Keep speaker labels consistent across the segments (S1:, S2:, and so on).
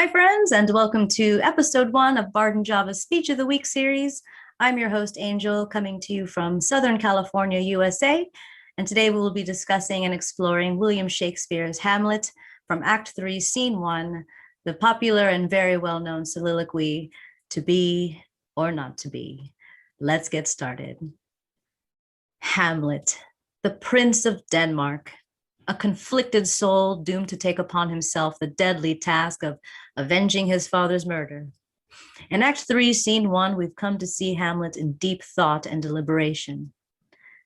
S1: Hi, friends, and welcome to episode 1 of Bard and Java's Speech of the Week series. I'm your host, Angel, coming to you from Southern California, USA. And today we will be discussing and exploring William Shakespeare's Hamlet from Act 3, Scene 1, the popular and very well-known soliloquy, "To be or not to be." Let's get started. Hamlet, the Prince of Denmark, a conflicted soul doomed to take upon himself the deadly task of avenging his father's murder. In Act 3, Scene 1, we've come to see Hamlet in deep thought and deliberation.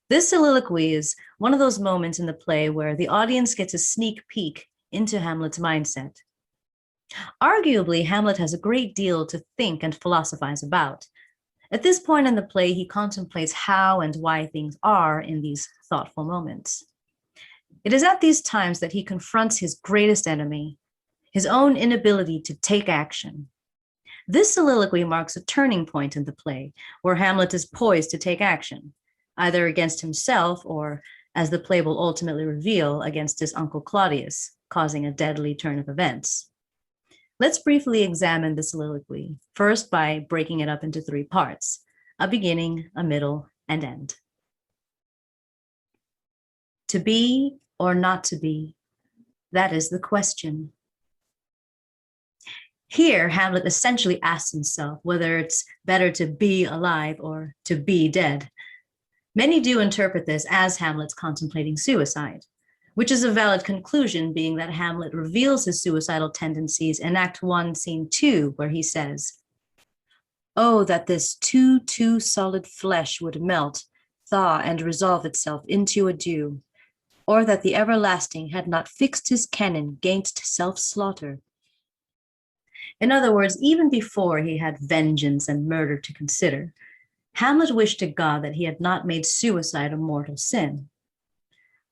S1: This soliloquy is one of those moments in the play where the audience gets a sneak peek into Hamlet's mindset. Arguably, Hamlet has a great deal to think and philosophize about. At this point in the play, he contemplates how and why things are in these thoughtful moments. It is at these times that he confronts his greatest enemy, his own inability to take action. This soliloquy marks a turning point in the play where Hamlet is poised to take action, either against himself or, as the play will ultimately reveal, against his uncle Claudius, causing a deadly turn of events. Let's briefly examine the soliloquy, first by breaking it up into 3 parts: a beginning, a middle, and end. To be or not to be, that is the question. Here, Hamlet essentially asks himself whether it's better to be alive or to be dead. Many do interpret this as Hamlet's contemplating suicide, which is a valid conclusion, being that Hamlet reveals his suicidal tendencies in Act 1, Scene 2, where he says, "Oh, that this too solid flesh would melt, thaw, and resolve itself into a dew, or that the everlasting had not fixed his cannon gainst self-slaughter." In other words, even before he had vengeance and murder to consider, Hamlet wished to God that he had not made suicide a mortal sin.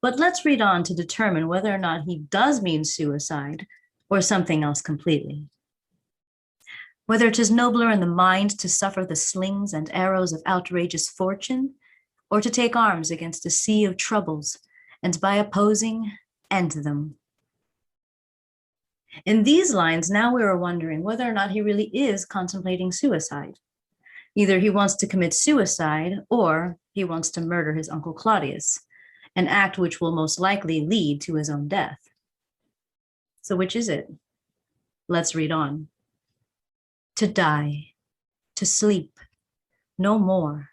S1: But let's read on to determine whether or not he does mean suicide or something else completely. Whether it is nobler in the mind to suffer the slings and arrows of outrageous fortune, or to take arms against a sea of troubles, and by opposing, end them. In these lines, now we are wondering whether or not he really is contemplating suicide. Either he wants to commit suicide or he wants to murder his uncle Claudius, an act which will most likely lead to his own death. So which is it? Let's read on. To die, to sleep, no more.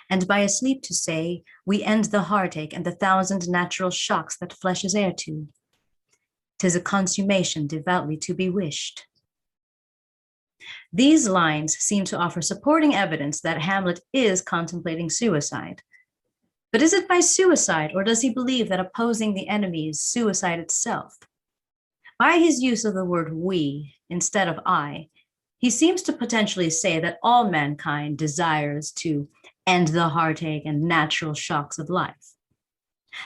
S1: And by a sleep to say, we end the heartache and the 1,000 natural shocks that flesh is heir to. 'Tis a consummation devoutly to be wished. These lines seem to offer supporting evidence that Hamlet is contemplating suicide. But is it by suicide, or does he believe that opposing the enemy is suicide itself? By his use of the word we instead of I, he seems to potentially say that all mankind desires to end the heartache and natural shocks of life.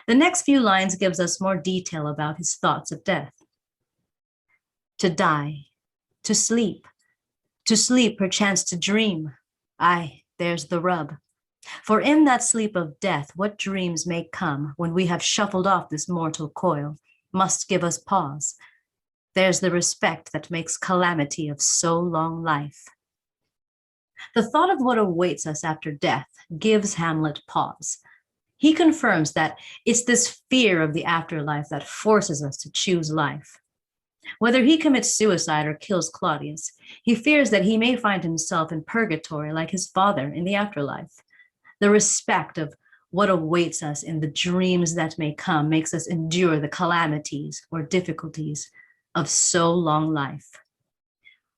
S1: The next few lines gives us more detail about his thoughts of death. To die, to sleep perchance to dream. Aye, there's the rub. For in that sleep of death, what dreams may come when we have shuffled off this mortal coil must give us pause. There's the respect that makes calamity of so long life. The thought of what awaits us after death gives Hamlet pause. He confirms that it's this fear of the afterlife that forces us to choose life. Whether he commits suicide or kills Claudius, he fears that he may find himself in purgatory like his father in the afterlife. The respect of what awaits us in the dreams that may come makes us endure the calamities or difficulties of so long life.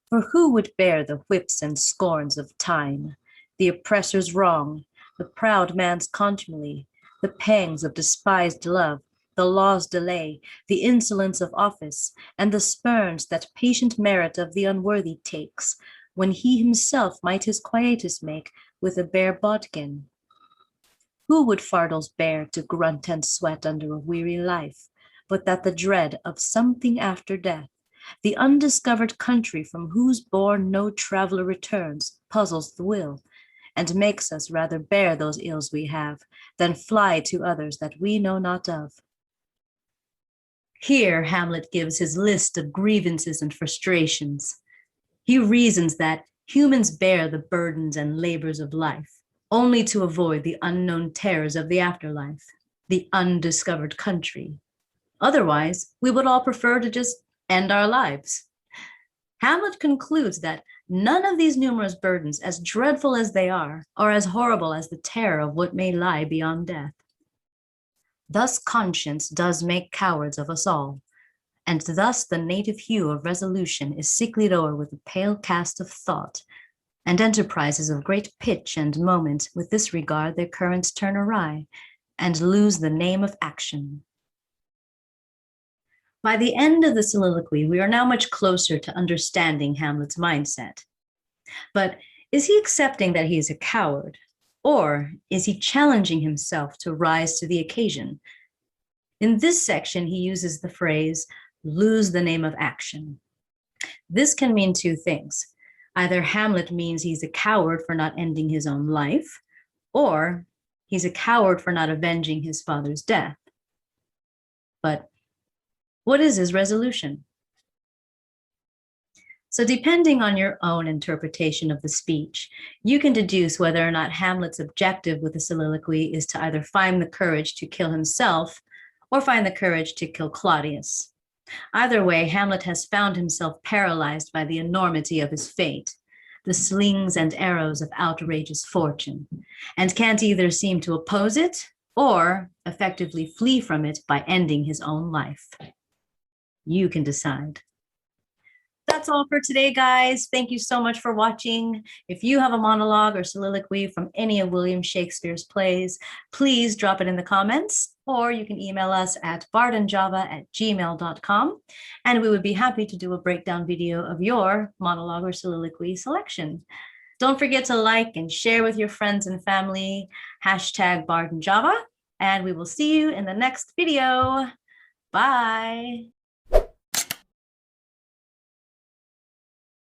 S1: For who would bear the whips and scorns of time, the oppressor's wrong, the proud man's contumely, the pangs of despised love, the law's delay, the insolence of office, and the spurns that patient merit of the unworthy takes, when he himself might his quietus make with a bare bodkin? Who would fardels bear to grunt and sweat under a weary life, but that the dread of something after death, the undiscovered country from whose bourne no traveller returns, puzzles the will, and makes us rather bear those ills we have, than fly to others that we know not of? Here, Hamlet gives his list of grievances and frustrations. He reasons that humans bear the burdens and labors of life only to avoid the unknown terrors of the afterlife, the undiscovered country. Otherwise, we would all prefer to just end our lives. Hamlet concludes that none of these numerous burdens, as dreadful as they are as horrible as the terror of what may lie beyond death. Thus conscience does make cowards of us all, and thus the native hue of resolution is sicklied o'er with a pale cast of thought, and enterprises of great pitch and moment with this regard their currents turn awry, and lose the name of action. By the end of the soliloquy, we are now much closer to understanding Hamlet's mindset. But is he accepting that he is a coward? Or is he challenging himself to rise to the occasion? In this section, he uses the phrase, lose the name of action. This can mean two things. Either Hamlet means he's a coward for not ending his own life, or he's a coward for not avenging his father's death. But what is his resolution? So depending on your own interpretation of the speech, you can deduce whether or not Hamlet's objective with the soliloquy is to either find the courage to kill himself or find the courage to kill Claudius. Either way, Hamlet has found himself paralyzed by the enormity of his fate, the slings and arrows of outrageous fortune, and can't either seem to oppose it or effectively flee from it by ending his own life. You can decide. That's all for today, guys. Thank you so much for watching. If you have a monologue or soliloquy from any of William Shakespeare's plays, please drop it in the comments, or you can email us at bardandjava@gmail.com, and we would be happy to do a breakdown video of your monologue or soliloquy selection. Don't forget to like and share with your friends and family, #bardandjava, and we will see you in the next video. Bye.